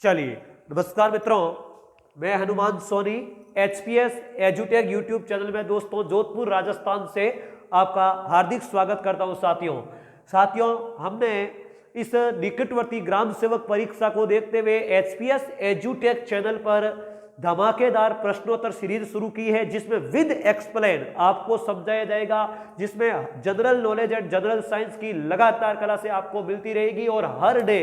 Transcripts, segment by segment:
चलिए, नमस्कार मित्रों, मैं हनुमान सोनी एचपीएस एजुटेक यूट्यूब चैनल में दोस्तों जोधपुर राजस्थान से आपका हार्दिक स्वागत करता हूं। साथियों हमने इस निकटवर्ती ग्राम सेवक परीक्षा को देखते हुए एचपीएस एजुटेक चैनल पर धमाकेदार प्रश्नोत्तर सीरीज शुरू की है, जिसमें विद एक्सप्लेन आपको समझाया जाएगा, जिसमें general knowledge and general science की लगातार क्लासें आपको मिलती रहेगी और हर डे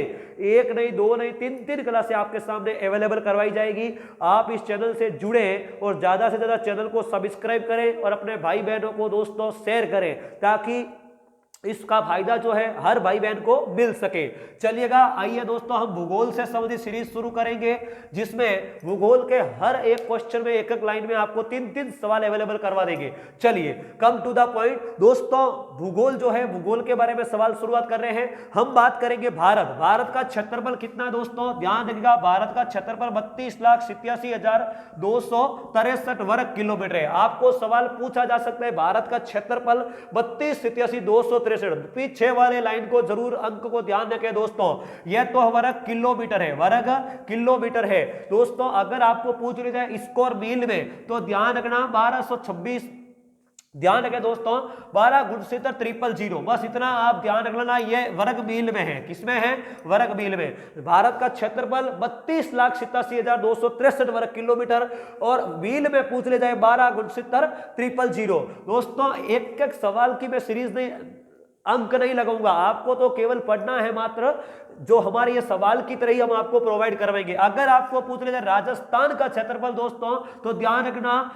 एक नहीं, दो नहीं, तीन क्लासें आपके सामने अवेलेबल करवाई जाएगी। आप इस चैनल से जुड़े और ज्यादा से ज्यादा चैनल को सब्सक्राइब करें और अपने भाई बहनों को दोस्तों शेयर करें, ताकि इसका फायदा जो है हर भाई बहन को मिल सके। चलिएगा, आइए दोस्तों हम भूगोल से संबंधित सीरीज शुरू करेंगे, जिसमें भूगोल के हर एक क्वेश्चन में एक लाइन में आपको तीन सवाल अवेलेबल करवा देंगे। चलिए कम टू द पॉइंट दोस्तों, भूगोल जो है भूगोल के बारे में सवाल शुरुआत कर रहे हैं। हम बात करेंगे भारत का क्षेत्रफल कितना है दोस्तों, ध्यान रखिएगा। भारत का क्षेत्रफल 32,87,263 वर्ग किलोमीटर है। आपको सवाल पूछा जा सकता है, भारत का क्षेत्रफल 32,87,263, पीछे वाले लाइन को जरूर अंक को ध्यान रखें दोस्तों, यह तो वर्ग किलोमीटर है दोस्तों। अगर आपको पूछ लिया जाए स्क्वायर मील में तो ध्यान रखना 1226, ध्यान रखें दोस्तों 12 × 000, बस इतना आप ध्यान रख लेना। ये वर्ग मील में है, किसमें है, वर्ग मील में। भारत का क्षेत्रफल 32,87,263 वर्ग किलोमीटर और मील में पूछ ले जाए 12 × 000। दोस्तों एक एक सवाल की मैं सीरीज नहीं, अंक नहीं लगाऊंगा, आपको तो केवल पढ़ना है, मात्र जो हमारे ये सवाल की तरह ही हम आपको प्रोवाइड करवाएंगे। अगर आपको पूछ ले जाए राजस्थान का क्षेत्रफल दोस्तों, तो ध्यान रखना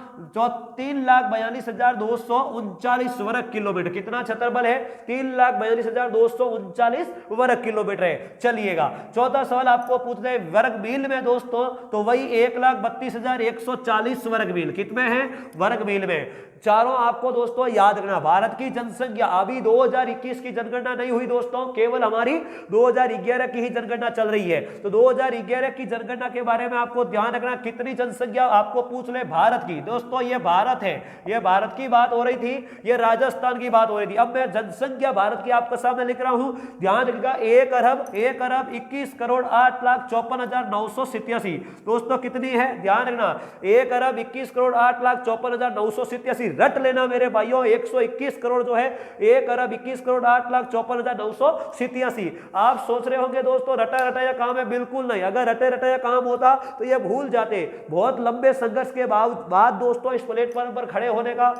3,42,239 वर्ग किलोमीटर। कितना क्षेत्रफल है, 3,42,239 वर्ग किलोमीटर है। चलिएगा, चौथा सवाल आपको पूछ रहे वर्ग मील में दोस्तों, तो वही 1,32,140 वर्ग मील। कितने हैं, वर्ग मील में। चारों आपको दोस्तों याद रखना। भारत की जनसंख्या अभी 2021 की जनगणना नहीं हुई दोस्तों, केवल हमारी 2011 की ही जनगणना चल रही है। तो 2011 की जनगणना के बारे में आपको ध्यान रखना, कितनी जनसंख्या आपको पूछ ले भारत की। दोस्तों ये भारत है, ये भारत की बात हो रही थी, ये राजस्थान की बात हो रही थी। अब मैं जनसंख्या भारत की आपके सामने लिख रहा हूं, ध्यान रखिएगा 1,21,08,54,987। दोस्तों कितनी है, ध्यान रखना 1,21,08,54,987। रट लेना मेरे भाइयों, 121 करोड़ जो है 1,21,08,54,987। आप सोच रहे होंगे दोस्तों रटा रटाया काम है, बिल्कुल नहीं। अगर रटे रटाया काम होता तो ये भूल जाते। बहुत लंबे संघर्ष के बाद दोस्तों इस प्लेटफॉर्म पर खड़े होने का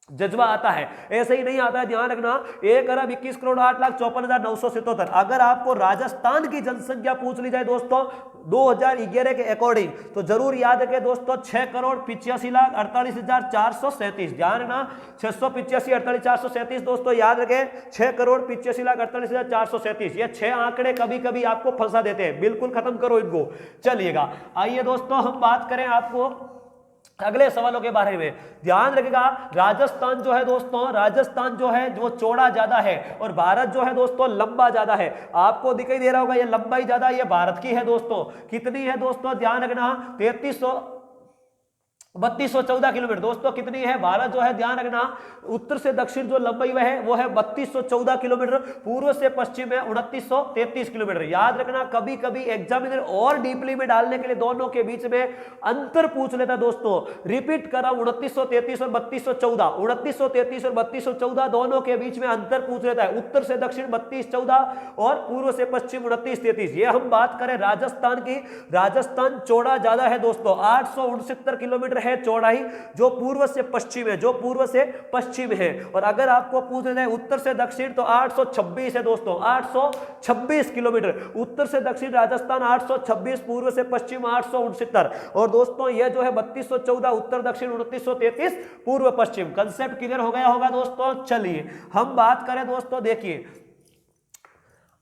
जज्बा आता है, ऐसे ही नहीं आता है। ध्यान रखना 1,21,08,54,977। अगर आपको राजस्थान की जनसंख्या पूछ ली जाए दोस्तों 2011 के अकॉर्डिंग, तो जरूर याद रखें दोस्तों 6,85,48,437। ध्यान रखना 685,48,437 दोस्तों याद रखें, 6,85,48,437। ये 6 आंकड़े कभी कभी आपको फंसा देते हैं, बिल्कुल खत्म करो इनको। चलिएगा, आइए दोस्तों हम बात करें आपको अगले सवालों के बारे में। ध्यान रखिएगा, राजस्थान जो है दोस्तों, राजस्थान जो है वो चौड़ा ज्यादा है और भारत जो है दोस्तों लंबा ज्यादा है। आपको दिखाई दे रहा होगा ये लंबाई ज्यादा, ये भारत की है दोस्तों। कितनी है दोस्तों, ध्यान रखना 3214 किलोमीटर। दोस्तों कितनी है, भारत जो है ध्यान रखना उत्तर से दक्षिण जो लंबाई वो है 3214 किलोमीटर, पूर्व से पश्चिम है 2933 किलोमीटर। याद रखना कभी कभी एग्जामिनर और डीपली में डालने के लिए दोनों के बीच में अंतर पूछ लेता दोस्तों। रिपीट कर रहा हूं, 2933 और 3214, 2933 और 3214 दोनों के बीच में अंतर पूछ लेता है। उत्तर से दक्षिण 3214 और पूर्व से पश्चिम 2933। ये हम बात करें राजस्थान की, राजस्थान चौड़ा ज्यादा है दोस्तों, 869 किलोमीटर है चौड़ाई, जो पूर्व से पश्चिम है, जो पूर्व से पश्चिम है। और अगर आपको पूछना है उत्तर से दक्षिण तो 826 है दोस्तों, 826 किलोमीटर उत्तर से दक्षिण राजस्थान, 826 पूर्व से पश्चिम 869। और दोस्तों यह जो है 3214 उत्तर दक्षिण, 2933 पूर्व पश्चिम। कंसेप्ट क्लियर हो गया होगा दोस्तों। चलिए हम बात करें दोस्तों, देखिए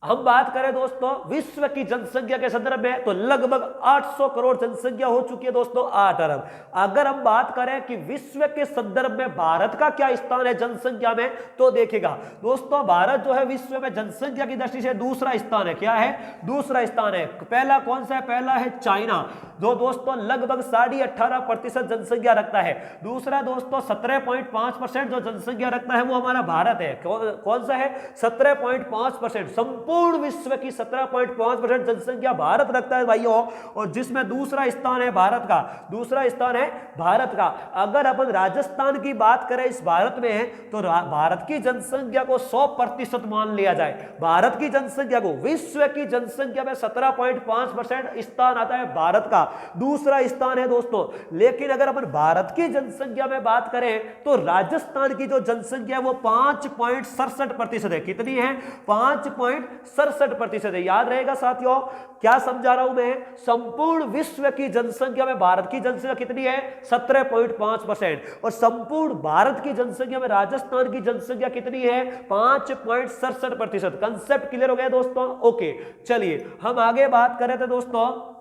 हम बात करें दोस्तों विश्व की जनसंख्या के संदर्भ में, तो लगभग 800 करोड़ जनसंख्या हो चुकी है दोस्तों, 8 अरब। अगर हम बात करें कि विश्व के संदर्भ में भारत का क्या स्थान है जनसंख्या में, तो देखिएगा दोस्तों भारत जो है विश्व में जनसंख्या की दृष्टि से दूसरा स्थान है। क्या है, दूसरा स्थान है। पहला कौन सा है, पहला है चाइना। जो दोस्तों लगभग 18.5% जनसंख्या रखता है। दूसरा दोस्तों 17.5% जो जनसंख्या रखता है वो हमारा भारत है। कौन सा है? 17.5%। संपूर्ण विश्व की 17.5% जनसंख्या भारत रखता है भाइयों, और जिसमें दूसरा स्थान है भारत का, दूसरा स्थान है भारत का। अगर अपन राजस्थान की बात करें इस भारत में, तो भारत की जनसंख्या को 100% मान लिया जाए, भारत की जनसंख्या को, विश्व की जनसंख्या में 17.5% स्थान आता है भारत का, दूसरा स्थान है दोस्तों। लेकिन अगर अपन भारत की जनसंख्या में बात करें तो राजस्थान की जो जनसंख्या है वो 5.67% है। कितनी है? 5.67% है। याद रहेगा साथियों, क्या समझा रहा हूं मैं? संपूर्ण विश्व की जनसंख्या में भारत की जनसंख्या कितनी है? 17.5%। और संपूर्ण भारत की जनसंख्या में राजस्थान की जनसंख्या कितनी है? 5.67%। कंसेप्ट क्लियर हो गया दोस्तों? ओके, चलिए हम आगे बात करें थे दोस्तों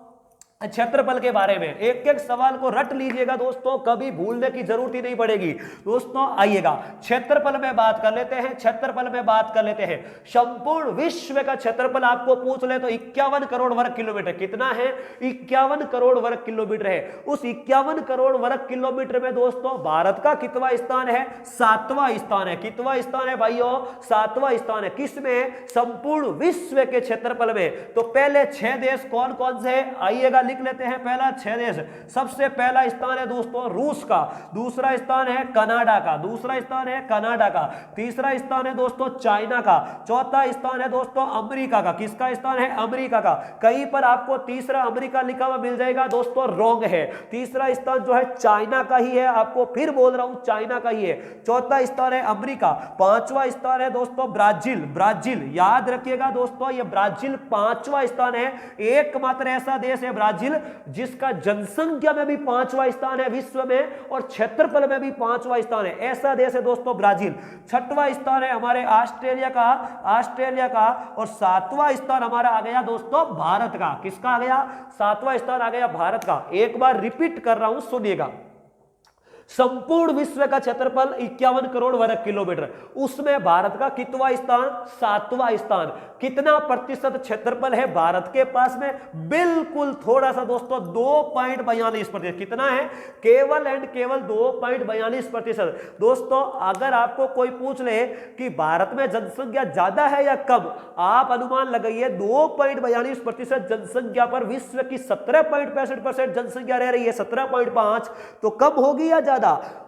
क्षेत्रफल के बारे में। एक एक सवाल को रट लीजिएगा दोस्तों, कभी भूलने की जरूरत ही नहीं पड़ेगी दोस्तों। आइएगा क्षेत्रफल में बात कर लेते हैं, क्षेत्रफल में बात कर लेते हैं। संपूर्ण विश्व का क्षेत्रफल आपको पूछ ले तो 51 करोड़ वर्ग किलोमीटर। कितना है? 51 करोड़ वर्ग किलोमीटर है। उस 51 करोड़ वर्ग किलोमीटर में दोस्तों भारत का कितवां स्थान है? 7वां स्थान है। कितवां स्थान है भाइयों? 7वां स्थान है। किसमें? संपूर्ण विश्व के क्षेत्रफल में। तो पहले 6 देश कौन कौन से? आइएगा लिख लेते हैं। पहला 6 देश, सबसे पहला स्थान है दोस्तों रूस का, दूसरा स्थान है कनाडा का, दूसरा स्थान है कनाडा का, तीसरा स्थान है दोस्तों चाइना का, चौथा स्थान है दोस्तों अमेरिका का। किसका स्थान है? अमेरिका का। कहीं पर आपको तीसरा अमेरिका लिखा हुआ मिल जाएगा दोस्तों, रॉन्ग है। तीसरा स्थान जो है चाइना का ही है, आपको फिर बोल रहा हूं चाइना का ही है। चौथा स्थान है अमेरिका, पांचवा स्थान है दोस्तों ब्राजील। ब्राजील याद रखिएगा दोस्तों, ये ब्राजील पांचवा स्थान है। एकमात्र ऐसा देश है ब्राजील जिसका जनसंख्या में भी 5वां स्थान है विश्व में, और क्षेत्रफल में भी 5वां स्थान है। ऐसा देश है दोस्तों ब्राजील। 6वां स्थान है हमारे ऑस्ट्रेलिया का, और 7वां स्थान हमारा आ गया दोस्तों भारत का। किसका आ गया? 7वां स्थान आ गया भारत का। एक बार रिपीट कर रहा हूं, सुनिएगा। संपूर्ण विश्व का क्षेत्रफल 51 करोड़ वर्ग किलोमीटर, उसमें भारत का कितवां स्थान? 7वां स्थान। कितना प्रतिशत क्षेत्रफल है भारत के पास में? बिल्कुल थोड़ा सा दोस्तों, 2.42%। कितना है? केवल एंड केवल 2.42%। दोस्तों अगर आपको कोई पूछ ले कि भारत में जनसंख्या ज्यादा है या कम, आप अनुमान लगाइए 2.42% जनसंख्या पर विश्व की 17.65% जनसंख्या रह रही है, 17.5, तो कम होगी या ज्यादा?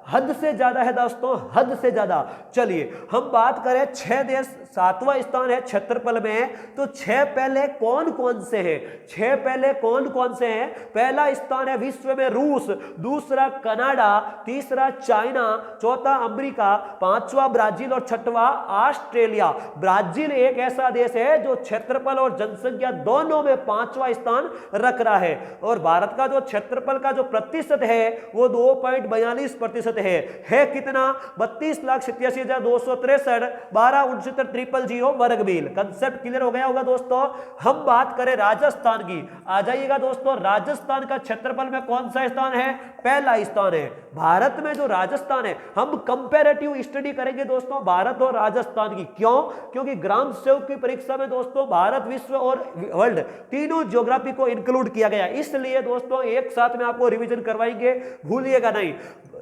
हद से ज्यादा है दोस्तों, हद से ज्यादा। चलिए हम बात करें 6 देश, 7वां स्थान है क्षेत्रफल में, तो 6 पहले कौन कौन से हैं? 6 पहले कौन कौन से हैं? पहला स्थान है विश्व में रूस, दूसरा कनाडा, तीसरा चाइना, चौथा अमेरिका, पांचवा ब्राजील और छठवां ऑस्ट्रेलिया। ब्राजील एक ऐसा देश है जो क्षेत्रफल और जनसंख्या दोनों में 5वां स्थान रख रहा है। और भारत का जो क्षेत्रफल का जो प्रतिशत है वो 2.42% है कितना? 32,87,263, 12,69,000 वर्ग मील। कंसेप्ट क्लियर हो गया होगा दोस्तों। हम बात करें राजस्थान की, आ जाइएगा दोस्तों। राजस्थान का क्षेत्रफल में कौन सा स्थान है? पहला स्थान है। भारत में जो राजस्थान है, हम कंपैरेटिव स्टडी करेंगे दोस्तों भारत और राजस्थान की। क्यों? क्योंकि ग्राम सेवक की परीक्षा में दोस्तों भारत, विश्व और वर्ल्ड तीनों ज्योग्राफी को इंक्लूड किया गया, इसलिए दोस्तों एक साथ में आपको रिवीजन करवाएंगे, भूलिएगा नहीं।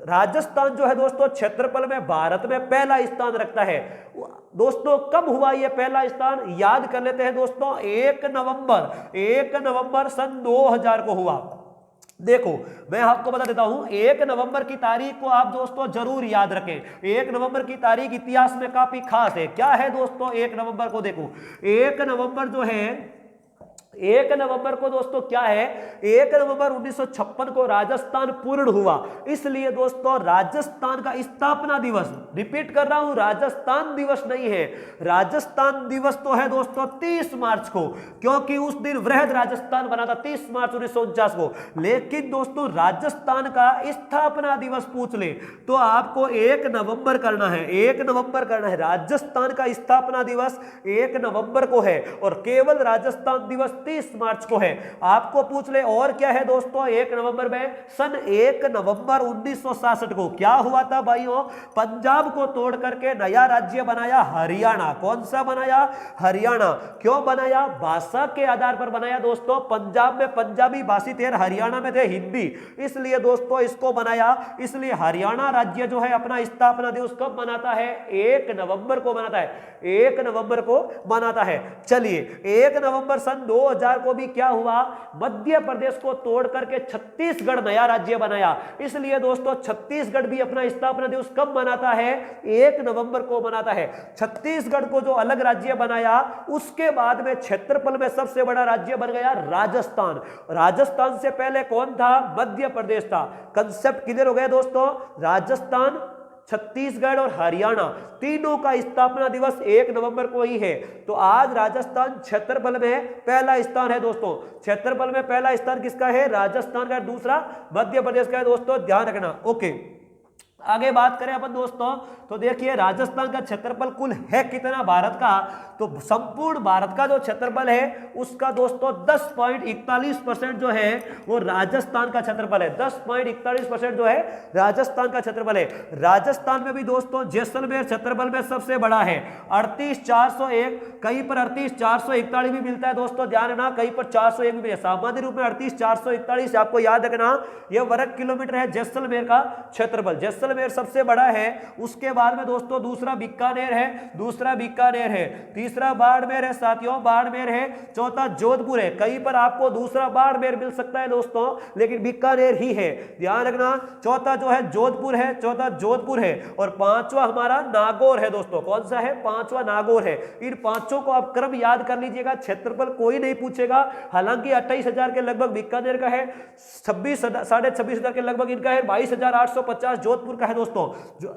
राजस्थान जो है दोस्तों क्षेत्रफल में भारत में पहला स्थान रखता है दोस्तों। कब हुआ यह पहला स्थान? याद कर लेते हैं दोस्तों, 1 नवंबर सन 2000 को हुआ। देखो मैं आपको बता देता हूं, 1 नवंबर की तारीख को आप दोस्तों जरूर याद रखें। 1 नवंबर की तारीख इतिहास में काफी खास है। क्या है दोस्तों 1 नवंबर को? देखो 1 नवंबर जो है, 1 नवंबर को दोस्तों क्या है? 1 नवंबर 1956 को राजस्थान पूर्ण हुआ, इसलिए दोस्तों राजस्थान का स्थापना दिवस, रिपीट कर रहा हूं, राजस्थान दिवस नहीं है, राजस्थान दिवस तो है दोस्तों 30 मार्च को, क्योंकि उस दिन वृहद राजस्थान बना था 30 मार्च 1949 को। लेकिन दोस्तों राजस्थान का स्थापना दिवस पूछ ले तो आपको 1 नवंबर करना है, 1 नवंबर करना है। राजस्थान का स्थापना दिवस 1 नवंबर को है, और केवल राजस्थान दिवस 31 मार्च को है। आपको पूछ ले और क्या है दोस्तों 1 नवंबर में, सन 1 नवंबर 1966 को क्या हुआ था भाइयों, पंजाब को तोड़ करके नया राज्य बनाया हरियाणा। कौन सा बनाया, हरियाणा। क्यों बनाया, भाषा के आधार पर बनाया दोस्तों। पंजाब में पंजाबी भाषी थे, हरियाणा में थे हिंदी, इसलिए दोस्तों इसको बनाया। इसलिए हरियाणा राज्य जो है अपना स्थापना दिवस कब मनाता है, 1 नवंबर को मनाता है, 1 नवंबर को मनाता है। चलिए 1 नवंबर सन 2000 को भी क्या हुआ, मध्य प्रदेश को तोड़ करके छत्तीसगढ़ नया राज्य बनाया। इसलिए दोस्तों छत्तीसगढ़ भी अपना स्थापना दिवस कब मनाता है, 1 नवंबर को मनाता है। छत्तीसगढ़ को जो अलग राज्य बनाया, उसके बाद में क्षेत्रफल में सबसे बड़ा राज्य बन गया राजस्थान। राजस्थान से पहले कौन था, मध्य प्रदेश था। कंसेप्ट क्लियर हो गया दोस्तों। राजस्थान, छत्तीसगढ़ और हरियाणा तीनों का स्थापना दिवस 1 नवंबर को ही है। तो आज राजस्थान क्षेत्रफल में पहला स्थान है दोस्तों। क्षेत्रफल में पहला स्थान किसका है, राजस्थान का, दूसरा मध्य प्रदेश का है दोस्तों, ध्यान रखना। ओके, आगे बात करें अपन दोस्तों, तो देखिए राजस्थान का क्षेत्रफल कुल है कितना भारत का, तो संपूर्ण भारत का जो क्षेत्रफल है उसका दोस्तों 10.41% जो है वो राजस्थान का क्षेत्रफल है। 10.41% जो है राजस्थान का क्षेत्रफल है। राजस्थान में भी दोस्तों जैसलमेर क्षेत्रफल में सबसे बड़ा है, 38,401, कहीं पर 38,441 भी मिलता है दोस्तों, ध्यान रखना, कहीं पर 401 भी। सामान्य रूप में 38,441 आपको याद रखना, यह वर्ग किलोमीटर है जैसलमेर का क्षेत्रफल। जैसलमेर सबसे बड़ा है। उसके बाद में दोस्तों दूसरा बीकानेर है, दूसरा बीकानेर है, तीसरा बाड़मेर है साथियों, बाड़मेर है, चौथा जोधपुर है। कहीं पर आपको दूसरा बाड़मेर मिल सकता है दोस्तों, लेकिन बीकानेर ही है, ध्यान रखना। चौथा जो है जोधपुर है, चौथा जोधपुर है, और पांचवा हमारा नागौर है दोस्तों। कौन सा है, पांचवा नागौर है। इन पांचों को आप क्रम याद कर लीजिएगा, क्षेत्रफल कोई नहीं पूछेगा। हालांकि 28,000 के लगभग बीकानेर का है, 26,500 के लगभग इनका है, 22,850 जोधपुर का है दोस्तों,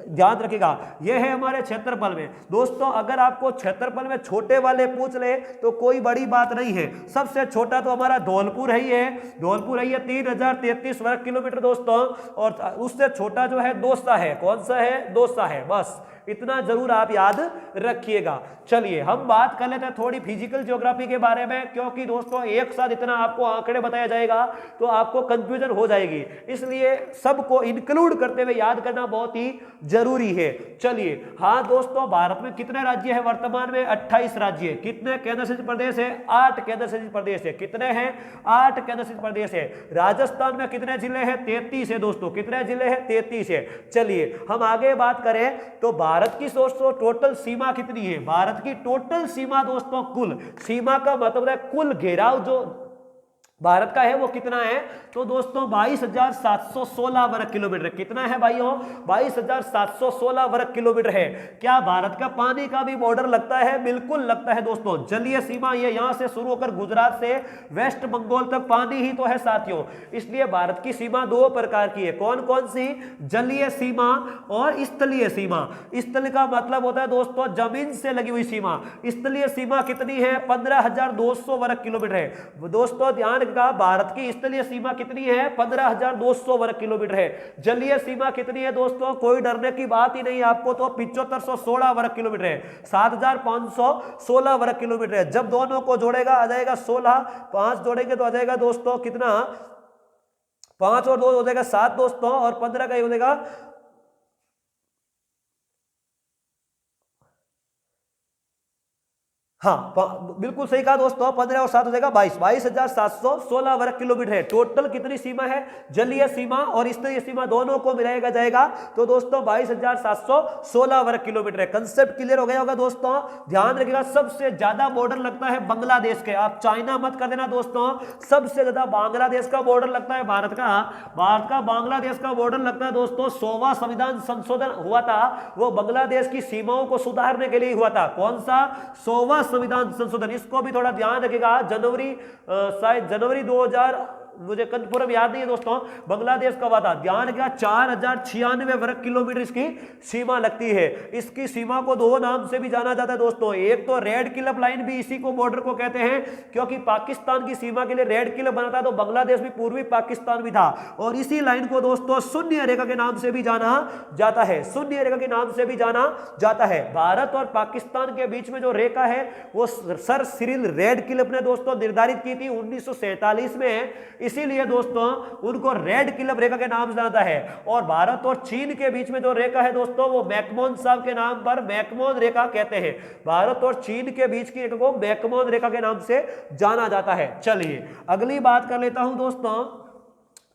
ध्यान रखिएगा। यह है हमारे क्षेत्रफल में दोस्तों। अगर आपको क्षेत्रफल में छोटे वाले पूछ ले तो कोई बड़ी बात नहीं है। सबसे छोटा तो हमारा धौलपुर है ही है, धौलपुर है, 3033 वर्ग किलोमीटर दोस्तों। और उससे छोटा जो है दौसा है। कौन सा है, दौसा है। बस इतना जरूर आप याद रखिएगा। चलिए हम बात कर लेते हैं थोड़ी फिजिकल ज्योग्राफी के बारे में, क्योंकि दोस्तों एक साथ इतना आपको आंकड़े बताया जाएगा तो आपको कंफ्यूजन हो जाएगी, इसलिए सबको इंक्लूड करते हुए याद करना बहुत ही जरूरी है। चलिए, हाँ दोस्तों, भारत में कितने राज्य है वर्तमान में, 28 राज्य। कितने केंद्र शासित प्रदेश है, 8 केंद्र शासित प्रदेश है। कितने हैं, 8 केंद्र शासित प्रदेश है। राजस्थान में कितने जिले हैं, 33 है दोस्तों। कितने जिले हैं, 33 है। चलिए हम आगे बात करें तो भारत की दोस्तों टोटल सीमा कितनी है। भारत की टोटल सीमा दोस्तों, कुल सीमा का मतलब है कुल घेराव जो भारत का है वो कितना है, तो दोस्तों 22,716 वर्ग किलोमीटर। कितना है भाइयों, 22,716 वर्ग किलोमीटर है। क्या भारत का पानी का भी बॉर्डर लगता है, बिल्कुल लगता है दोस्तों। जलीय सीमा ये यहां से शुरू होकर गुजरात से वेस्ट बंगाल तक पानी ही तो है साथियों। इसलिए भारत की सीमा दो प्रकार की है। कौन कौन सी, जलीय सीमा और स्थलीय सीमा। स्थल का मतलब होता है दोस्तों जमीन से लगी हुई सीमा। स्थलीय सीमा कितनी है, 15,200 वर्ग किलोमीटर है दोस्तों। ध्यान का भारत की स्थलीय सीमा कितनी है, 15,200 वर्ग किलोमीटर है। जलीय सीमा कितनी है दोस्तों, कोई डरने की बात ही नहीं आपको, तो 7516 वर्ग किलोमीटर है, 7,516 वर्ग किलोमीटर है। जब दोनों को जोड़ेगा आ जाएगा 16, 5 जोड़ेंगे तो आ जाएगा दोस्तों कितना, 5 और 2 हो जाएगा 7 दोस्तों, और 15 का हो जाएगा, हाँ बिल्कुल सही कहा दोस्तों, 15 और 7 हो जाएगा 22, 22,716 वर्ग किलोमीटर है। टोटल कितनी सीमा है, जलीय सीमा और स्थलीय सीमा दोनों को मिलाया जाएगा तो दोस्तों 22,716 वर्ग किलोमीटर है। कंसेप्ट क्लियर हो गया होगा दोस्तों। ध्यान रखिएगा, सबसे ज्यादा बॉर्डर लगता है बांग्लादेश के, आप चाइना मत कर देना दोस्तों। सबसे ज्यादा बांग्लादेश का बॉर्डर लगता है भारत का बांग्लादेश का बॉर्डर लगता है दोस्तों। 100वां संविधान संशोधन हुआ था, वो बांग्लादेश की सीमाओं को सुधारने के लिए हुआ था। कौन सा, 100वां संविधान संशोधन। इसको भी थोड़ा ध्यान रखिएगा। शायद जनवरी मुझे कंफर्म याद नहीं है दोस्तों, बांग्लादेश का हुआ था। ध्यान रखिएगा 4096 वर्ग किलोमीटर इसकी सीमा लगती है। इसकी सीमा को दो नाम से भी जाना जाता है दोस्तों, एक तो रेड क्लिफ लाइन भी इसी को बॉर्डर को कहते हैं, क्योंकि पाकिस्तान की सीमा के लिए रेड क्लिफ बना था, तो बांग्लादेश भी पूर्वी पाकिस्तान भी था। और इसी लाइन को दोस्तों शून्य रेखा के नाम से भी जाना जाता है, शून्य रेखा के नाम से भी जाना जाता है। भारत और पाकिस्तान के बीच में जो रेखा है वो सर सिरिल रेड क्लिफ ने दोस्तों निर्धारित की थी 1947 में, इसीलिए दोस्तों उनको रेड क्लिफ रेखा के नाम से जाना है। और भारत और चीन के बीच में जो रेखा है दोस्तों वो मैकमोहन साहब के नाम पर मैकमोहन रेखा कहते हैं। भारत और चीन के बीच की रेखा को मैकमोहन रेखा के नाम से जाना जाता है। चलिए अगली बात कर लेता हूं दोस्तों,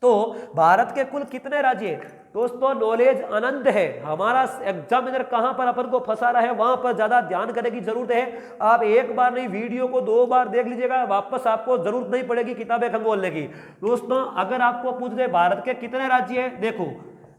तो भारत के कुल कितने राज्य हैं? दोस्तों नॉलेज अनंत है, हमारा एग्जामिनर कहां पर अपन को फंसा रहा है वहां पर ज्यादा ध्यान करने की जरूरत है। आप एक बार नहीं वीडियो को 2 बार देख लीजिएगा, वापस आपको जरूरत नहीं पड़ेगी किताबें खंगोलने की। दोस्तों अगर आपको पूछ दे भारत के कितने राज्य हैं, देखो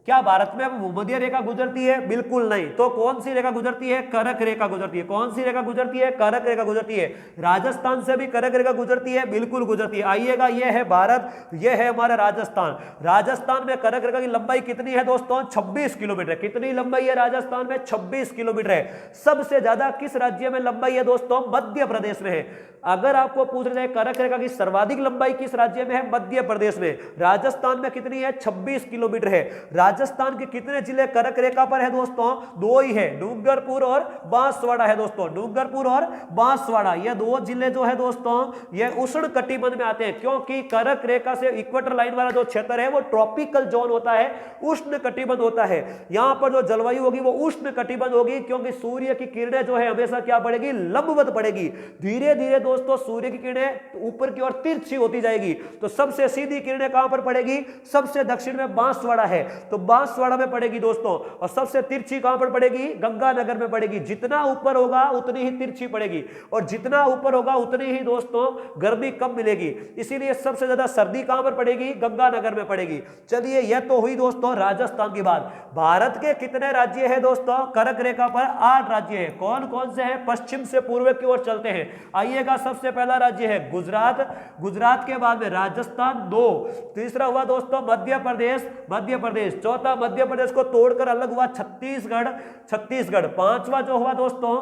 क्या भारत में भूमध्य रेखा गुजरती है? बिल्कुल नहीं। तो कौन सी रेखा गुजरती है? करक रेखा गुजरती है। कौन सी रेखा गुजरती है? करक रेखा गुजरती है। राजस्थान से भी करक रेखा गुजरती है, बिल्कुल गुजरती है। आइएगा, ये है भारत, ये है हमारा राजस्थान। राजस्थान में करक रेखा की लंबाई कितनी है दोस्तों? 26 किलोमीटर। कितनी लंबाई है राजस्थान में? 26 किलोमीटर है। सबसे ज्यादा किस राज्य में लंबाई है दोस्तों? मध्य प्रदेश में है। अगर आपको पूछ रहे हैं करक रेखा की सर्वाधिक लंबाई किस राज्य में है? मध्य प्रदेश में। राजस्थान में कितनी है? 26 किलोमीटर है। राजस्थान के कितने जिले करक रेखा पर है दोस्तों? 2 ही है, डूंगरपुर और बांसवाड़ा है दोस्तों, डूंगरपुर और बांसवाड़ा। ये 2 जिले जो है दोस्तों ये उष्ण कटिबंध में आते हैं, क्योंकि करक रेखा से इक्वेटर लाइन वाला जो क्षेत्र है वो ट्रॉपिकल जोन होता है, उष्ण कटिबंध होता है। यहां पर जो जलवायु होगी वो उष्ण कटिबंध होगी, क्योंकि सूर्य की किरणें जो है हमेशा क्या पड़ेगी? लंबवत पड़ेगी। धीरे धीरे दोस्तों सूर्य की किरणें ऊपर की ओर तिरछी होती जाएगी। तो सबसे सीधी किरणें कहां पर पड़ेगी? सबसे दक्षिण में बांसवाड़ा है, तो बांसवाड़ा में पड़ेगी दोस्तों। और सबसे तिरछी कहां पर पड़ेगी? गंगानगर में पड़ेगी। जितना ऊपर होगा उतनी ही तिरछी पड़ेगी, और जितना ऊपर होगा उतनी ही दोस्तों गर्मी कम मिलेगी। इसीलिए सबसे ज्यादा सर्दी कहां पर पड़ेगी? गंगानगर में पड़ेगी। चलिए यह तो हुई दोस्तों राजस्थान की बात। भारत के कितने राज्य है दोस्तों करक रेखा पर? 8 राज्य है। कौन कौन से हैं? पश्चिम से पूर्व की ओर चलते हैं। आइएगा, सबसे पहला राज्य है गुजरात, गुजरात के बाद में राजस्थान 2, तीसरा हुआ दोस्तों मध्य प्रदेश, मध्य प्रदेश, चौथा मध्य प्रदेश को तोड़कर अलग हुआ छत्तीसगढ़, छत्तीसगढ़, पांचवा जो हुआ दोस्तों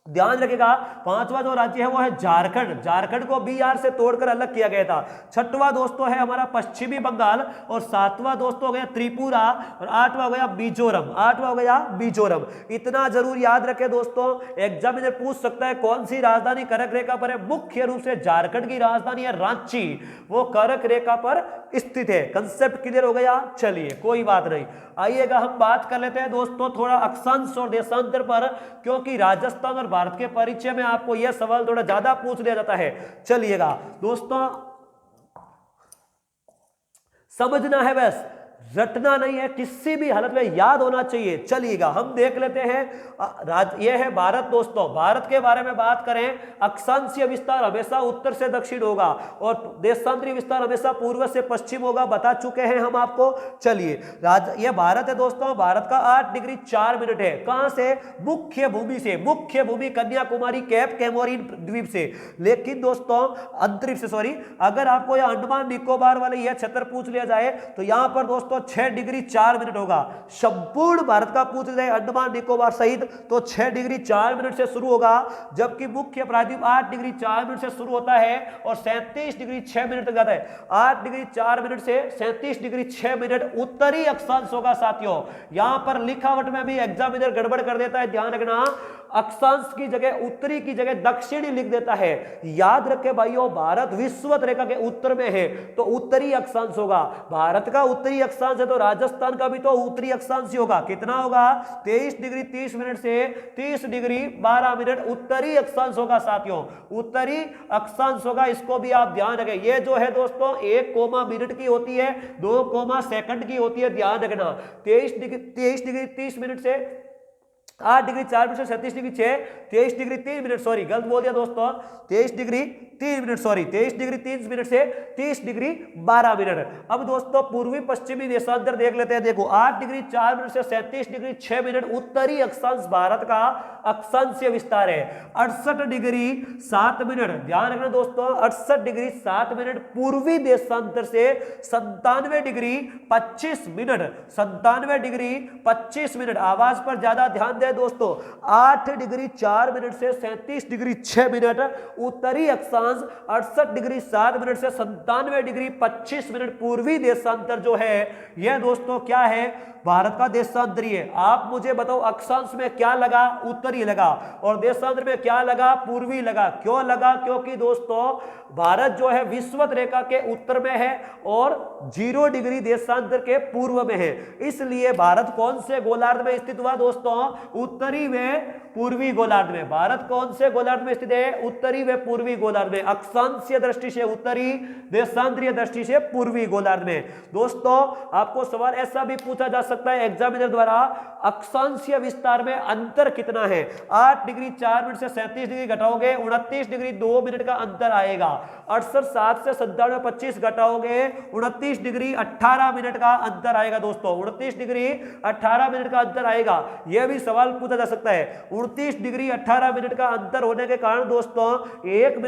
ध्यान रखिएगा, पांचवा जो राज्य है वो है झारखंड, झारखंड को बिहार से तोड़कर अलग किया गया था। छठवां दोस्तों है हमारा पश्चिमी बंगाल, और सातवां दोस्तों हो गया त्रिपुरा, और आठवां हो गया मिजोरम, आठवां हो गया मिजोरम। इतना जरूर याद रखें दोस्तों, एग्जामिनर पूछ सकता है कौन सी राजधानी करक रेखा पर है? मुख्य रूप से झारखंड की राजधानी है रांची, वो करक रेखा पर स्थित है। कंसेप्ट क्लियर हो गया? चलिए कोई बात नहीं। आइएगा हम बात कर लेते हैं दोस्तों थोड़ा अक्षांश और देशांतर पर, क्योंकि राजस्थान और भारत के परिचय में आपको यह सवाल थोड़ा ज्यादा पूछ लिया जाता है। चलिएगा दोस्तों, समझना है बस, रटना नहीं है, किसी भी हालत में याद होना चाहिए। चलिएगा हम देख लेते हैं, यह है भारत दोस्तों। भारत के बारे में बात करें, अक्षांशीय विस्तार हमेशा उत्तर से दक्षिण होगा, और देशांतरीय विस्तार हमेशा पूर्व से पश्चिम होगा, बता चुके हैं हम आपको। चलिए यह भारत है दोस्तों, भारत का 8 डिग्री 4 मिनट है। कहां से? मुख्य भूमि से, मुख्य भूमि कन्याकुमारी कैप कैमोरिन द्वीप से। लेकिन दोस्तों अंतरिक्ष से, सॉरी, अगर आपको यह अंडमान निकोबार वाले यह क्षेत्र पूछ लिया जाए तो यहां पर दोस्तों 6 डिग्री 4 मिनट होगा। संपूर्ण भारत का पूछ जाए अंडमान निकोबार सहित तो 6 डिग्री 4 मिनट से शुरू होगा, जबकि मुख्य प्रायद्वीप 8 डिग्री 4 मिनट से शुरू होता है और 37 डिग्री 6 मिनट तक जाता है। 8 डिग्री 4 मिनट से 37 डिग्री 6 मिनट उत्तरी अक्षांश होगा साथियों। यहां पर लिखावट में भी एग्जामिनर गड़बड़ कर देता है, ध्यान रखना, अक्षांश की जगह उत्तरी की जगह दक्षिणी लिख देता है। याद रखे भाइयों, भारत विषुवत रेखा के उत्तर में है तो उत्तरी अक्षांश होगा। भारत का उत्तरी अक्षांश है तो राजस्थान का भी तो उत्तरी अक्षांश ही होगा। कितना होगा? 23 डिग्री 30 मिनट से 30 डिग्री 12 मिनट उत्तरी अक्षांश होगा साथियों, उत्तरी अक्षांश होगा। इसको भी आप ध्यान रखें। ये जो है दोस्तों 1 कोमा मिनट की होती है, 2 कोमा सेकंड की होती है, ध्यान रखना। 23 डिग्री 30 मिनट से 8 डिग्री 4 मिनट से 37 डिग्री 6, 23 डिग्री 3 मिनट, सॉरी गलत बोल दिया दोस्तों, 23 degree 3 minute, sorry 23 degree 3 minute से 30 डिग्री 12 मिनट। अब दोस्तों पूर्वी पश्चिमी देशांतर देख लेते हैं। देखो 8 डिग्री 4 मिनट से 37 डिग्री 6 मिनट उत्तरी अक्षांश भारत का अक्षांशीय विस्तार है। 68 डिग्री 7 मिनट, ध्यान रखना दोस्तों, 68 डिग्री 7 मिनट पूर्वी देशांतर से 97 डिग्री 25 मिनट, 97 डिग्री 25 मिनट, आवाज पर ज्यादा ध्यान दें दोस्तों। 8 डिग्री 4 मिनट से 37 डिग्री 6 मिनट उत्तरी अक्षांश, 68 डिग्री 7 मिनट से 97 डिग्री 25 मिनट पूर्वी देशांतर जो है यह दोस्तों क्या है, भारत का देशांतरीय है। आप मुझे बताओ अक्षांश में क्या लगा, उत्तरी लगा, और देशांतर में क्या लगा, पूर्वी लगा। क्यों लगा? क्योंकि दोस्तों भारत जो है विषुवत रेखा के उत्तर में है और 0 डिग्री देशांतर के पूर्व में है, इसलिए भारत कौन से गोलार्ध में स्थित हुआ दोस्तों, उत्तरी व पूर्वी गोलार्ध में। भारत कौन से गोलार्ध में स्थित है, उत्तरी व पूर्वी गोलार्ध में। अक्षांशीय दृष्टि से उत्तरी, देशांतरीय दृष्टि से पूर्वी गोलार्ध में। दोस्तों आपको सवाल ऐसा भी पूछा जा सकता है एग्जामिनर द्वारा, अक्षांशीय विस्तार में अंतर कितना है। 8 डिग्री 4 मिनट से 37 डिग्री घटाओगे 29 डिग्री 2 मिनट का अंतर आएगा। 68 7 से 97 25 घटाओगे 29 डिग्री 18 मिनट का अंतर आएगा दोस्तों, 29 डिग्री 18 मिनट का अंतर आएगा। यह भी सवाल पूछा जा सकता है। 29 डिग्री 18 मिनट का अंतर होने के कारण दोस्तों 1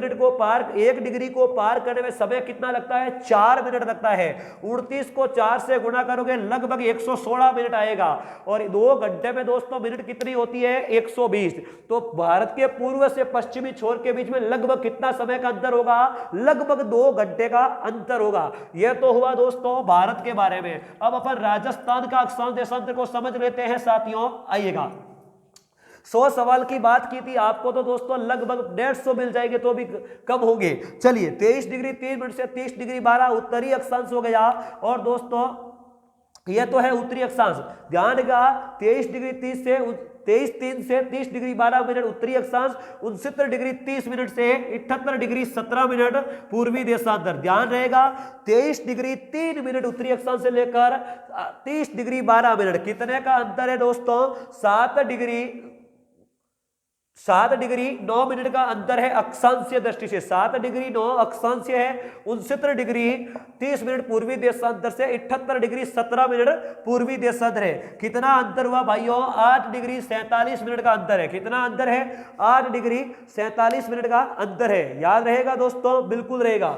डिग्री को पार करने में समय कितना लगता है, 4 मिनट लगता है। 29 को 4 से गुणा करोगे लगभग 116 मिनट आएगा, और 2 घंटे में दोस्तों मिनट कितनी होती है, 120। तो भारत के पूर्व से पश्चिमी छोर के बीच में लगभग कितना समय का अंतर होगा, लगभग 2 घंटे का अंतर होगा। यह तो हुआ दोस्तों भारत के बारे में। अब अपन राजस्थान का अक्षांश देशांतर को समझ लेते हैं साथियों, आइएगा। 100 सवाल की बात की थी, आपको तो दोस्तों लगभग 150 मिल जाएंगे तो भी कम होंगे। चलिए 23 डिग्री 3 मिनट से 30 डिग्री 12 उत्तरी अक्षांश हो गया, और दोस्तों यह तो है उत्तरी अक्षांश। ध्यान रखा 23 डिग्री 3 से 30 डिग्री 12 मिनट उत्तरी अक्षांश, 69 डिग्री 30 मिनट से 78 डिग्री 17 मिनट पूर्वी देशांतर। ध्यान रहेगा 23 डिग्री 3 मिनट उत्तरी अक्षांश से लेकर 30 डिग्री 12 मिनट कितने का अंतर है दोस्तों, 7 डिग्री 9 मिनट का अंतर है अक्षांशीय दृष्टि से। 7 डिग्री 9 अक्षांशीय है, 69 डिग्री 30 मिनट पूर्वी देशांतर से 78 डिग्री 17 मिनट पूर्वी देशांतर है। कितना अंतर हुआ भाइयों, 8 डिग्री 47 मिनट का अंतर है। कितना अंतर है, 8 डिग्री 47 मिनट का अंतर है। याद रहेगा दोस्तों, बिल्कुल रहेगा,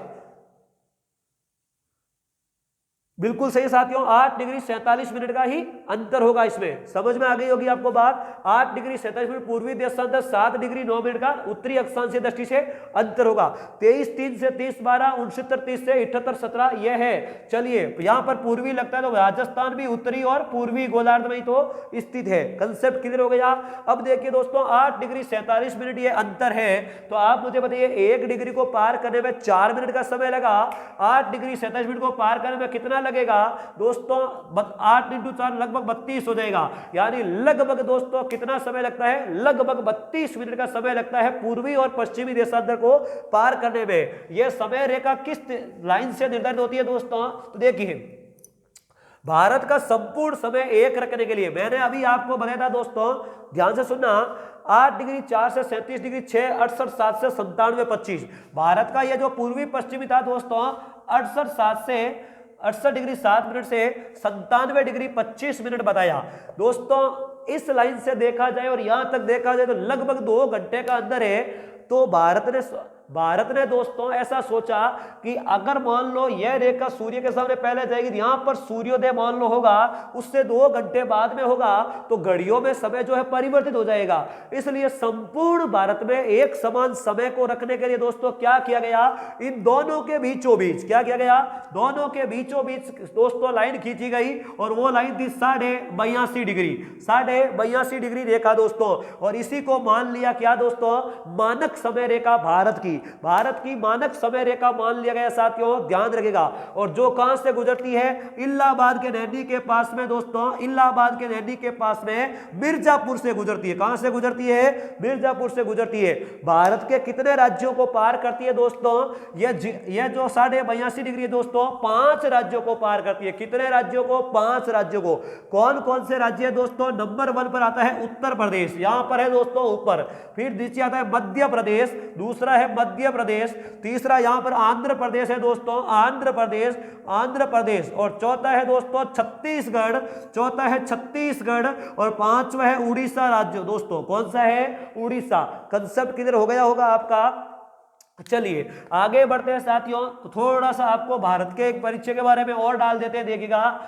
बिल्कुल सही साथियों, 8 डिग्री 47 मिनट का ही अंतर होगा। इसमें समझ में आ गई होगी आपको बात। 8 डिग्री 47 मिनट पूर्वी देशांतर, 7 डिग्री 9 मिनट का उत्तरी अक्षांशीय दृष्टि से अंतर होगा। 23 3 से 30 12, 69 30 से 78 17 यह है। चलिए यहां पर पूर्वी लगता है तो राजस्थान भी उत्तरी और पूर्वी गोलार्ध में ही तो स्थित है। कंसेप्ट क्लियर हो गया। अब देखिए दोस्तों 8 डिग्री 47 मिनट ये अंतर है, तो आप मुझे बताइए 1 डिग्री को पार करने में 4 मिनट का समय लगा। 8 डिग्री 47 मिनट को पार करने में कितना लगेगा दोस्तों, 8 × 4 लगभग 32 हो जाएगा। यानी लगभग दोस्तों कितना समय लगता है, लगभग 32 मिनट का समय लगता है पूर्वी और पश्चिमी देशांतर को पार करने में। यह समय रेखा किस लाइन से निर्धारित होती है दोस्तों, तो देखिए भारत का संपूर्ण समय एक रखने के लिए मैंने अभी आपको बताया था दोस्तों, ध्यान से सुनना, 8 डिग्री 4 से 37 डिग्री 6, 68 7 से 97 25। भारत का यह जो पूर्वी पश्चिमी था दोस्तों 68 डिग्री 7 मिनट से 97 डिग्री 25 मिनट बताया दोस्तों। इस लाइन से देखा जाए और यहां तक देखा जाए तो लगभग 2 घंटे का अंदर है। तो भारत ने दोस्तों ऐसा सोचा कि अगर मान लो यह रेखा सूर्य के सामने पहले जाएगी, यहां पर सूर्योदय मान लो होगा, उससे 2 घंटे बाद में होगा, तो घड़ियों में समय जो है परिवर्तित हो जाएगा। इसलिए संपूर्ण भारत में एक समान समय को रखने के लिए दोस्तों क्या किया गया, इन दोनों के बीचों बीच क्या किया गया, दोनों के बीचों बीच दोस्तों लाइन खींची गई, और वो लाइन थी 82.5 डिग्री, 82.5 डिग्री रेखा दोस्तों। और इसी को मान लिया क्या दोस्तों, मानक समय रेखा भारत की। भारत की मानक समय रेखा मान लिया गया साथियों, ध्यान रखिएगा। और जो कहां से गुजरती है, इलाहाबाद के नैनी के पास में दोस्तों, इलाहाबाद के नैनी के पास में मिर्जापुर से गुजरती है। कहां से गुजरती है? मिर्जापुर से गुजरती है। भारत के कितने राज्यों को पार करती है दोस्तों? यह जो 82.5 डिग्री है दोस्तों, 5 राज्यों को पार करती है। कितने राज्यों को? 5 राज्यों को। कौन कौन से राज्य है दोस्तों? नंबर 1 पर आता है उत्तर प्रदेश, यहां पर है दोस्तों ऊपर। फिर नीचे आता है मध्य प्रदेश, दूसरा है मध्य प्रदेश, तीसरा यहां पर आंध्र प्रदेश है दोस्तों, आंध्र प्रदेश, आंध्र प्रदेश, और चौथा है दोस्तों छत्तीसगढ़, चौथा है छत्तीसगढ़, और पांचवा है उड़ीसा राज्य दोस्तों। कौन सा है? उड़ीसा। कंसेप्ट क्लियर हो गया होगा आपका। चलिए आगे बढ़ते हैं साथियों, तो थोड़ा सा आपको भारत के एक परिचय के बारे में और डाल देते हैं, देखिएगा।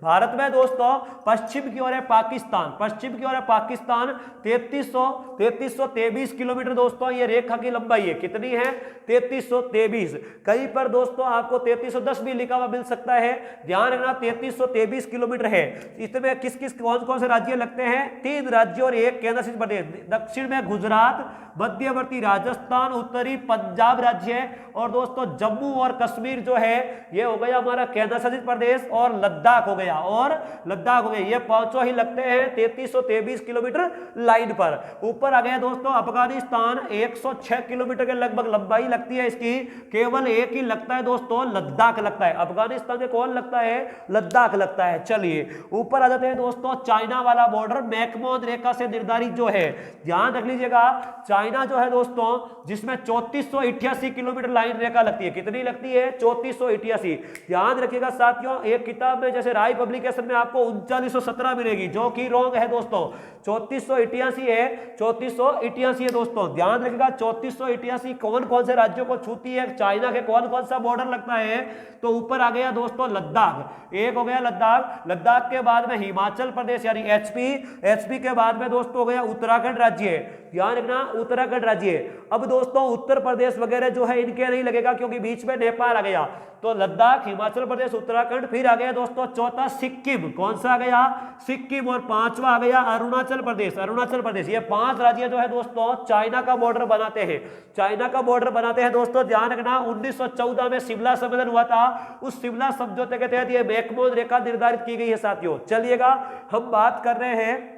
भारत में दोस्तों पश्चिम की ओर है पाकिस्तान, पश्चिम की ओर है पाकिस्तान। 3323 किलोमीटर दोस्तों ये रेखा की लंबाई है। कितनी है? 3323। कहीं पर दोस्तों आपको 3310 भी लिखा हुआ मिल सकता है, ध्यान रखना। 3323 किलोमीटर है। इसमें किस किस कौन कौन से राज्य लगते हैं? 3 राज्य और 1 केंद्र शासित प्रदेश। दक्षिण में गुजरात, मध्यवर्ती राजस्थान, उत्तरी पंजाब राज्य है, और दोस्तों जम्मू और कश्मीर जो है ये हो गया हमारा केंद्र शासित प्रदेश, और लद्दाख हो गया, और लद्दाख हो गया। ये पांचों ही लगते हैं 3323 किलोमीटर लाइन पर। ऊपर आ गया दोस्तों अफगानिस्तान, 106 किलोमीटर के लगभग लंबाई लगती है इसकी। केवल एक ही लगता है दोस्तों, लद्दाख लगता है। अफगानिस्तान में कौन लगता है? लद्दाख लगता है। चलिए ऊपर आ जाते हैं दोस्तों, चाइना वाला बॉर्डर मैकमोहन रेखा से निर्धारित जो है, ध्यान रख लीजिएगा। चाइना जो है दोस्तों, जिसमें 3488 किलोमीटर लाइन रेखा लगती है। कितनी लगती है? 3488। ध्यान रखिएगा साथियों, एक किताब में जैसे राय पब्लिकेशन में आपको 3917 मिलेगी, जो कि रॉन्ग है दोस्तों। 3488 है, 3488 है दोस्तों, ध्यान रखिएगा। 3488 कौन कौन से राज्यों को छूती है? चाइना के कौन कौन सा बॉर्डर लगता है? तो ऊपर आ गया दोस्तों लद्दाख, एक हो गया लद्दाख। लद्दाख के बाद में हिमाचल प्रदेश यानी एचपी, एचपी के बाद में दोस्तों हो गया उत्तराखंड राज्य, ध्यान रखना उत्तराखंड राज्य। अब दोस्तों उत्तर प्रदेश वगैरह जो है इनके नहीं लगेगा, क्योंकि बीच में नेपाल आ गया। तो लद्दाख, हिमाचल प्रदेश, उत्तराखंड, फिर आ गया दोस्तों चौथा सिक्किम। कौन सा आ गया? सिक्किम। और पांचवा आ गया अरुणाचल प्रदेश, अरुणाचल प्रदेश। ये 5 राज्य जो है दोस्तों चाइना का बॉर्डर बनाते हैं, चाइना का बॉर्डर बनाते हैं दोस्तों। ध्यान रखना 1914 में शिमला सम्मेलन हुआ था, उस शिमला समझौते के तहत ये मैकमोहन रेखा निर्धारित की गई है साथियों। चलिएगा हम बात कर रहे हैं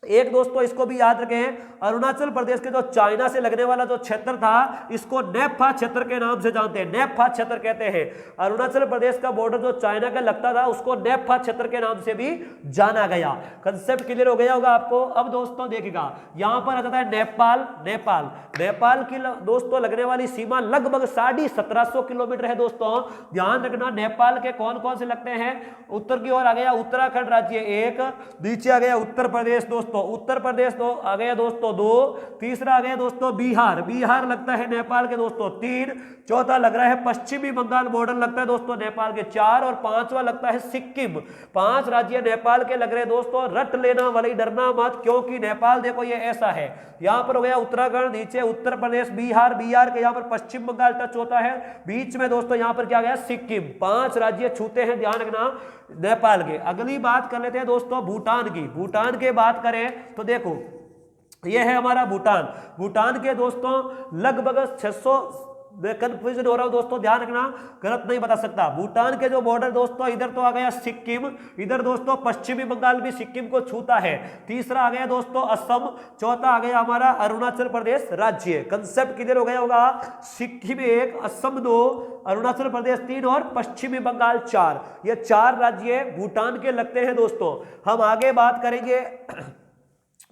एक दोस्तों, इसको भी याद रखें, अरुणाचल प्रदेश के जो चाइना से लगने वाला जो क्षेत्र था, इसको नेफा क्षेत्र के नाम से जानते हैं, नेफा क्षेत्र कहते हैं। अरुणाचल प्रदेश का बॉर्डर जो चाइना का लगता था, उसको नेफा क्षेत्र के नाम से भी जाना गया। कंसेप्ट क्लियर हो गया होगा आपको। अब दोस्तों देखिएगा, यहां पर आ जाता है नेपाल, नेपाल, नेपाल की दोस्तों लगने वाली सीमा लगभग 1750 किलोमीटर है दोस्तों। ध्यान रखना नेपाल के कौन कौन से लगते हैं? उत्तर की ओर आ गया उत्तराखंड राज्य 1, नीचे आ गया उत्तर प्रदेश दोस्तों, उत्तर प्रदेश दो आ गया दोस्तों 2, तीसरा आ गया दोस्तों बिहार, बिहार लगता है नेपाल के दोस्तों 3, चौथा लग रहा है पश्चिमी बंगाल बॉर्डर लगता है दोस्तों नेपाल के 4, और पांचवा लगता है सिक्किम। 5 राज्य नेपाल के लग रहे हैं दोस्तों। रट लेना वाली, डरना मत, क्योंकि नेपाल देखो ये ऐसा है। यहां पर हो गया उत्तराखंड, नीचे उत्तर प्रदेश, बिहार, बिहार के यहां पर पश्चिम बंगाल टच होता है, बीच में दोस्तों यहां पर क्या गया? सिक्किम। 5 राज्य छूते हैं, ध्यान रखना नेपाल के। अगली बात कर लेते हैं दोस्तों भूटान की। भूटान की बात करें तो देखो ये है हमारा भूटान। भूटान के दोस्तों लगभग 600, कंफ्यूजन हो रहा हूं दोस्तों, ध्यान रखना, गलत नहीं बता सकता। भूटान के जो बॉर्डर दोस्तों, इधर तो आ गया सिक्किम, इधर दोस्तों पश्चिमी बंगाल भी सिक्किम को छूता है, तीसरा आ गया दोस्तों असम, चौथा आ गया हमारा अरुणाचल प्रदेश राज्य। कंसेप्ट किधर हो गया होगा? सिक्किम 1, असम 2, अरुणाचल प्रदेश 3 और पश्चिमी बंगाल 4। ये 4 राज्य भूटान के लगते हैं दोस्तों। हम आगे बात करेंगे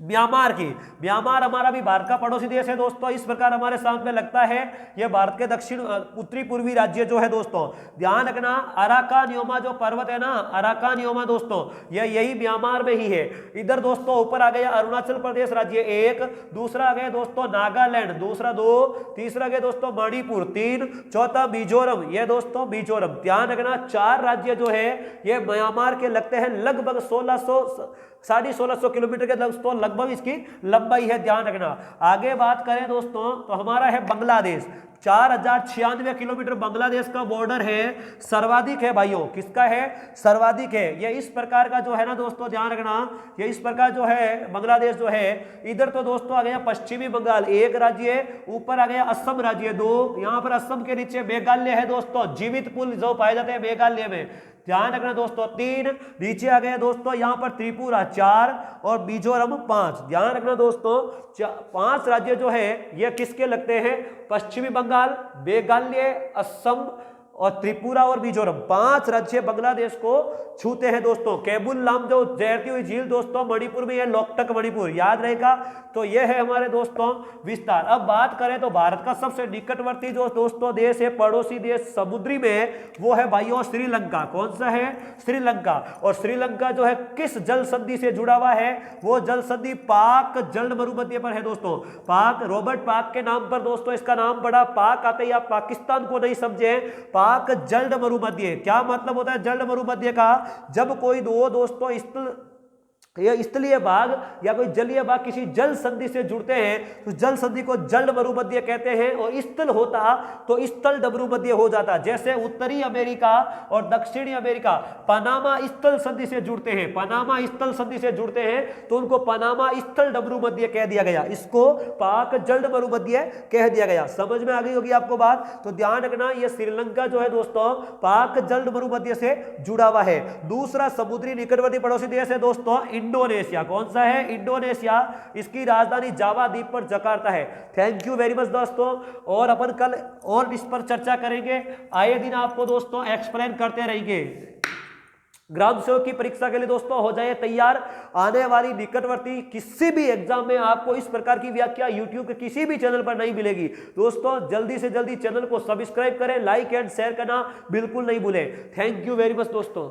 म्यांमार की। म्यांमार हमारा भी भारत का पड़ोसी देश है दोस्तों, इस प्रकार हमारे सामने लगता है। यह भारत के दक्षिण उत्तरी पूर्वी राज्य जो है दोस्तों, ध्यान रखना अराकानियोमा जो पर्वत है ना, अराकानियोमा दोस्तों, यही म्यांमार में ही है। इधर दोस्तों ऊपर आ गया अरुणाचल प्रदेश राज्य 1, दूसरा आ गया दोस्तों नागालैंड, दूसरा 2, तीसरा गया दोस्तों मणिपुर 3, चौथा मिजोरम, ये दोस्तों मिजोरम। ध्यान रखना 4 राज्य जो है ये म्यांमार के लगते हैं। लगभग 1650 किलोमीटर के दोस्तों लगभग इसकी लंबाई है, ध्यान रखना। आगे बात करें दोस्तों तो हमारा है बांग्लादेश, 4096 किलोमीटर बांग्लादेश का बॉर्डर है, सर्वाधिक है भाइयों, किसका है, सर्वाधिक है। ये इस प्रकार का जो है ना दोस्तों, ध्यान रखना, ये इस प्रकार जो है बांग्लादेश जो है, इधर तो दोस्तों आ गया पश्चिमी बंगाल एक राज्य, ऊपर आ गया असम राज्य 2, यहां पर असम के नीचे मेघालय है दोस्तों, जीवित पुल जो पाए जाते हैं मेघालय में, ध्यान रखना दोस्तों 3, नीचे आ गए दोस्तों यहां पर त्रिपुरा 4 और मिजोरम 5, ध्यान रखना दोस्तों 5 राज्य जो है ये किसके लगते हैं, पश्चिमी बंगाल, मेघालय, असम और त्रिपुरा और मिजोरम, 5 राज्य बांग्लादेश को छूते हैं दोस्तों। केबुल लामजो तैरती हुई झील दोस्तों मणिपुर में है, लोकटक मणिपुर, याद रहेगा। तो यह है हमारे दोस्तों विस्तार। अब बात करें तो भारत का सबसे निकटवर्ती जो दोस्तों देश है, पड़ोसी देश समुद्री में, वो है भाइयों श्रीलंका। कौन सा है, श्रीलंका। और श्रीलंका जो है किस जल संधि से जुड़ा हुआ है, वो जल संधि पाक जल मरुमध्य पर है दोस्तों। पाक, रॉबर्ट पाक के नाम पर दोस्तों इसका नाम पड़ा, पाक आते ही आप पाकिस्तान को नहीं समझे, पाक जल मरुमध्य। क्या मतलब होता है जल मरुमध्य का, जब कोई दो दोस्तों स्थलीय भाग या कोई जलीय भाग किसी जल संधि से जुड़ते हैं तो जल संधि को जल मरुमध्य कहते हैं, और स्थल होता तो स्थल मरुमध्य हो जाता। जैसे उत्तरी अमेरिका और दक्षिणी अमेरिका पनामा स्थल संधि से जुड़ते हैं, पनामा स्थल संधि से जुड़ते हैं तो उनको पनामा स्थल मरुमध्य कह दिया गया, इसको पाक जल मरुमध्य कह दिया गया। समझ में आ गई होगी आपको बात। तो ध्यान रखना ये श्रीलंका जो है दोस्तों पाक जल मरुमध्य से जुड़ा हुआ है। दूसरा समुद्री निकटवर्ती पड़ोसी देश है दोस्तों इंडोनेशिया। कौन सा है, इंडोनेशिया। इसकी राजधानी जावा द्वीप पर जकार्ता है। थैंक यू वेरी मच दोस्तों, और अपन कल और इस पर चर्चा करेंगे, आए दिन आपको दोस्तों एक्सप्लेन करते रहेंगे। ग्राम सेवक की परीक्षा के लिए दोस्तों हो जाए तैयार। आने वाली निकटवर्ती किसी भी एग्जाम में आपको इस प्रकार की व्याख्या यूट्यूब के किसी भी चैनल पर नहीं मिलेगी दोस्तों। जल्दी से जल्दी चैनल को सब्सक्राइब करें, लाइक एंड शेयर करना बिल्कुल नहीं भूलें। थैंक यू वेरी मच दोस्तों।